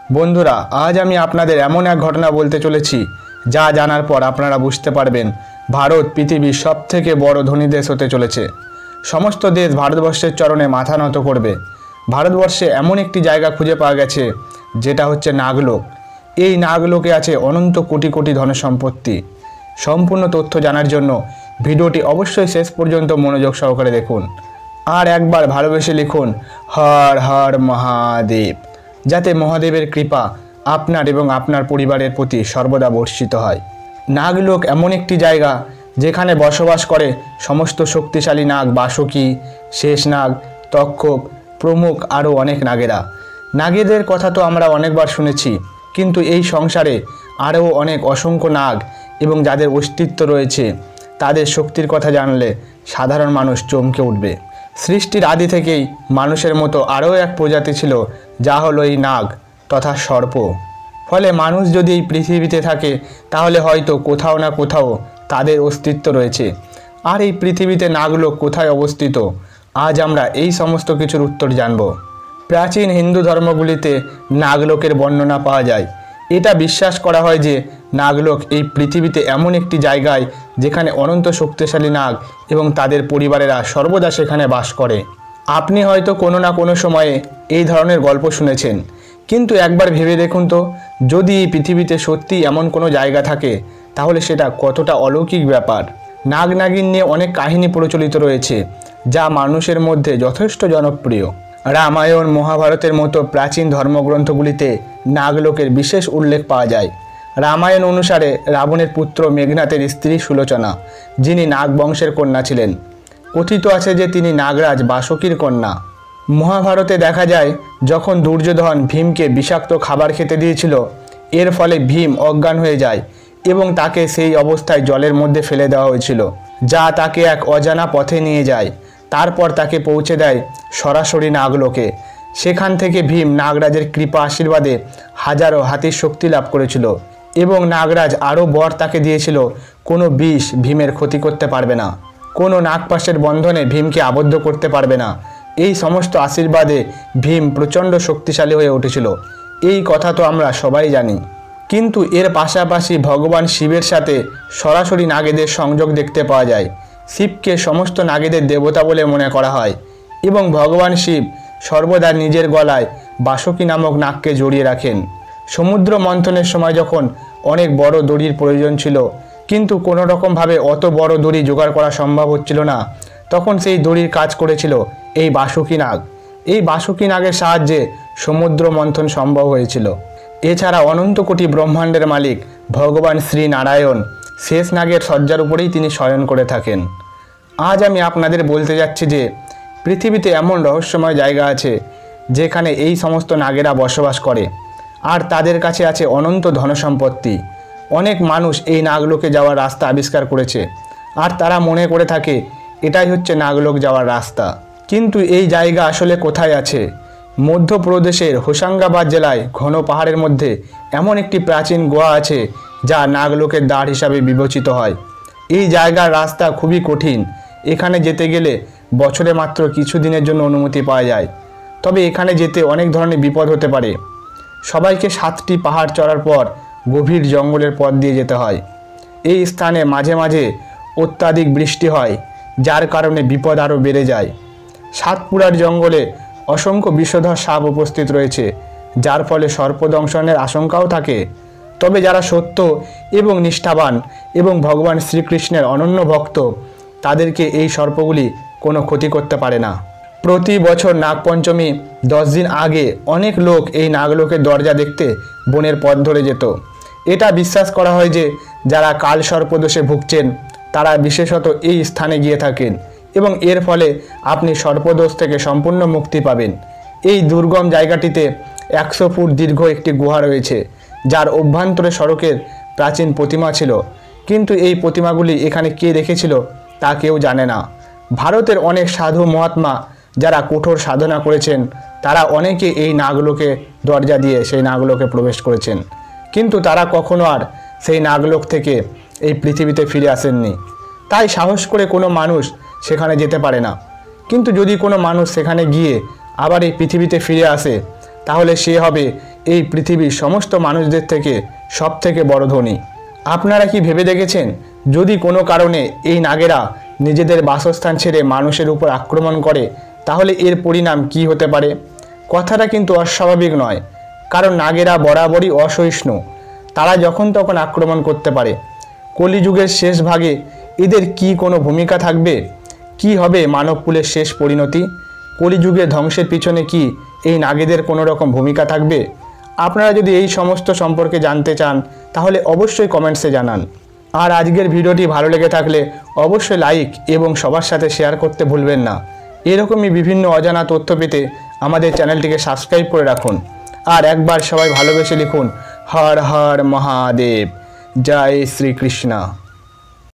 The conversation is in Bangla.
বন্ধুরা, আজ আমি আপনাদের এমন এক ঘটনা বলতে চলেছি যা জানার পর আপনারা বুঝতে পারবেন ভারত পৃথিবীর সবথেকে বড় ধনী দেশ হতে চলেছে। সমস্ত দেশ ভারতবর্ষের চরণে মাথা নত করবে। ভারতবর্ষে এমন একটি জায়গা খুঁজে পাওয়া গেছে যেটা হচ্ছে নাগলোক। এই নাগলোকে আছে অনন্ত কোটি কোটি ধনসম্পত্তি। সম্পূর্ণ তথ্য জানার জন্য ভিডিওটি অবশ্যই শেষ পর্যন্ত মনোযোগ সহকারে দেখুন। আর একবার ভালোবেসে লিখুন হর হর মহাদেব, যাতে মহাদেবের কৃপা আপনার এবং আপনার পরিবারের প্রতি সর্বদা বর্ষিত হয়। নাগলোক এমন একটি জায়গা যেখানে বসবাস করে সমস্ত শক্তিশালী নাগ, বাসুকী, শেষনাগ, তক্ষক প্রমুখ আরও অনেক নাগেরা। নাগেদের কথা তো আমরা অনেকবার শুনেছি, কিন্তু এই সংসারে আরও অনেক অসংখ্য নাগ এবং যাদের অস্তিত্ব রয়েছে তাদের শক্তির কথা জানলে সাধারণ মানুষ চমকে উঠবে। সৃষ্টির আদি থেকেই মানুষের মতো আরও এক প্রজাতি ছিল, যা হলো এই নাগ তথা সর্প। ফলে মানুষ যদি এই পৃথিবীতে থাকে তাহলে হয়তো কোথাও না কোথাও তাদের অস্তিত্ব রয়েছে। আর এই পৃথিবীতে নাগলোক কোথায় অবস্থিত, আজ আমরা এই সমস্ত কিছুর উত্তর জানব। প্রাচীন হিন্দু ধর্মগুলিতে নাগলোকের বর্ণনা পাওয়া যায়। এটা বিশ্বাস করা হয় যে নাগলোক এই পৃথিবীতে এমন একটি জায়গায় যেখানে অনন্ত শক্তিশালী নাগ এবং তাদের পরিবারেরা সর্বদা সেখানে বাস করে। আপনি হয়তো কোনো না কোনো সময়ে এই ধরনের গল্প শুনেছেন, কিন্তু একবার ভেবে দেখুন তো, যদি এই পৃথিবীতে সত্যি এমন কোনো জায়গা থাকে তাহলে সেটা কতটা অলৌকিক ব্যাপার। নাগ নাগিন নিয়ে অনেক কাহিনী প্রচলিত রয়েছে যা মানুষের মধ্যে যথেষ্ট জনপ্রিয়। রামায়ণ, মহাভারতের মতো প্রাচীন ধর্মগ্রন্থগুলিতে নাগলোকের বিশেষ উল্লেখ পাওয়া যায়। রামায়ণ অনুসারে রাবণের পুত্র মেঘনাথের স্ত্রী সুলোচনা, যিনি নাগ বংশের কন্যা ছিলেন। কথিত আছে যে তিনি নাগরাজ বাসুকীর কন্যা। মহাভারতে দেখা যায় যখন দুর্যোধন ভীমকে বিষাক্ত খাবার খেতে দিয়েছিল, এর ফলে ভীম অজ্ঞান হয়ে যায় এবং তাকে সেই অবস্থায় জলের মধ্যে ফেলে দেওয়া হয়েছিল, যা তাকে এক অজানা পথে নিয়ে যায়। তারপর তাকে পৌঁছে দেয় সরাসরি নাগলোকে। সেখান থেকে ভীম নাগরাজের কৃপা আশীর্বাদে হাজারো হাতির শক্তি লাভ করেছিল এবং নাগরাজ আরও বর তাকে দিয়েছিল, কোনো বিষ ভীমের ক্ষতি করতে পারবে না, কোনো নাগপাশের বন্ধনে ভীমকে আবদ্ধ করতে পারবে না। এই সমস্ত আশীর্বাদে ভীম প্রচণ্ড শক্তিশালী হয়ে উঠেছিল। এই কথা তো আমরা সবাই জানি, কিন্তু এর পাশাপাশি ভগবান শিবের সাথে সরাসরি নাগেদের সংযোগ দেখতে পাওয়া যায়। শিবকে সমস্ত নাগেদের দেবতা বলে মনে করা হয় এবং ভগবান শিব সর্বদা নিজের গলায় বাসুকী নামক নাগকে জড়িয়ে রাখেন। সমুদ্র মন্থনের সময় যখন অনেক বড় দড়ির প্রয়োজন ছিল, কিন্তু কোনো রকমভাবে অত বড় দড়ি জোগাড় করা সম্ভব হচ্ছিল না, তখন সেই দড়ির কাজ করেছিল এই বাসুকী নাগ। এই বাসুকী নাগের সাহায্যে সমুদ্র মন্থন সম্ভব হয়েছিল। এছাড়া অনন্ত কোটি ব্রহ্মাণ্ডের মালিক ভগবান শ্রী নারায়ণ শেষ নাগের শয্যার উপরেই তিনি শয়ন করে থাকেন। আজ আমি আপনাদের বলতে যাচ্ছি যে পৃথিবীতে এমন রহস্যময় জায়গা আছে যেখানে এই সমস্ত নাগেরা বসবাস করে আর তাদের কাছে আছে অনন্ত ধনসম্পত্তি। অনেক মানুষ এই নাগলোকে যাওয়ার রাস্তা আবিষ্কার করেছে আর তারা মনে করে থাকে এটাই হচ্ছে নাগলোক যাওয়ার রাস্তা। কিন্তু এই জায়গা আসলে কোথায় আছে? মধ্যপ্রদেশের হোশাঙ্গাবাদ জেলায় ঘন পাহাড়ের মধ্যে এমন একটি প্রাচীন গুহা আছে যা নাগলোকের দ্বার হিসাবে বিবেচিত হয়। এই জায়গার রাস্তা খুবই কঠিন। এখানে যেতে গেলে বছরে মাত্র কিছু দিনের জন্য অনুমতি পাওয়া যায়। তবে এখানে যেতে অনেক ধরনের বিপদ হতে পারে। সবাইকে 7টি পাহাড় চড়ার পর গভীর জঙ্গলের পথ দিয়ে যেতে হয়। এই স্থানে মাঝে মাঝে অত্যাধিক বৃষ্টি হয়, যার কারণে বিপদ আরও বেড়ে যায়। সাতপুরার জঙ্গলে অসংখ্য বিষধর সাপ উপস্থিত রয়েছে, যার ফলে সর্পদংশনের আশঙ্কাও থাকে। তবে যারা সত্য এবং নিষ্ঠাবান এবং ভগবান শ্রীকৃষ্ণের অনন্য ভক্ত, তাদেরকে এই সর্পগুলি কোনো ক্ষতি করতে পারে না। প্রতি বছর নাগপঞ্চমী 10 দিন আগে অনেক লোক এই নাগলোকের দরজা দেখতে বনের পথ ধরে যেত। এটা বিশ্বাস করা হয় যে যারা কাল সর্পদোষে ভুগছেন তারা বিশেষত এই স্থানে গিয়ে থাকেন এবং এর ফলে আপনি সর্পদোষ থেকে সম্পূর্ণ মুক্তি পাবেন। এই দুর্গম জায়গাটিতে 100 ফুট দীর্ঘ একটি গুহা রয়েছে, যার অভ্যন্তরে সড়কের প্রাচীন প্রতিমা ছিল, কিন্তু এই প্রতিমাগুলি এখানে কে রেখেছিল তা কেউ জানে না। ভারতের অনেক সাধু মহাত্মা যারা কঠোর সাধনা করেছেন তারা অনেকে এই নাগলোকে দরজা দিয়ে সেই নাগলোকে প্রবেশ করেছেন, কিন্তু তারা কখনো আর সেই নাগলোক থেকে এই পৃথিবীতে ফিরে আসেননি। তাই সাহস করে কোনো মানুষ সেখানে যেতে পারে না। কিন্তু যদি কোনো মানুষ সেখানে গিয়ে আবার এই পৃথিবীতে ফিরে আসে তাহলে সে হবে এই পৃথিবীর সমস্ত মানুষদের থেকে সবথেকে বড় ধনী। আপনারা কি ভেবে দেখেছেন, যদি কোনো কারণে এই নাগেরা নিজেদের বাসস্থান ছেড়ে মানুষের উপর আক্রমণ করে, তাহলে এর পরিণাম কি হতে পারে? কথাটা কিন্তু অস্বাভাবিক নয়, কারণ নাগেরা বরাবরই অসহিষ্ণু। তারা যখন তখন আক্রমণ করতে পারে। কলিযুগের শেষ ভাগে এদের কি কোনো ভূমিকা থাকবে? কি হবে মানবকুলের শেষ পরিণতি? কলিযুগের ধ্বংসের পিছনে কি এই নাগেদের কোনো রকম ভূমিকা থাকবে? আপনারা যদি এই সমস্ত সম্পর্কে জানতে চান, তাহলে অবশ্যই কমেন্টসে জানান। আর আজকের ভিডিওটি ভালো লেগে থাকলে অবশ্যই লাইক এবং সবার সাথে শেয়ার করতে ভুলবেন না। এরকমই বিভিন্ন অজানা তথ্য পেতে আমাদের চ্যানেলটিকে সাবস্ক্রাইব করে রাখুন। আর একবার সবাই ভালোবেসে লিখুন, হর হর মহাদেব, জয় শ্রীকৃষ্ণ।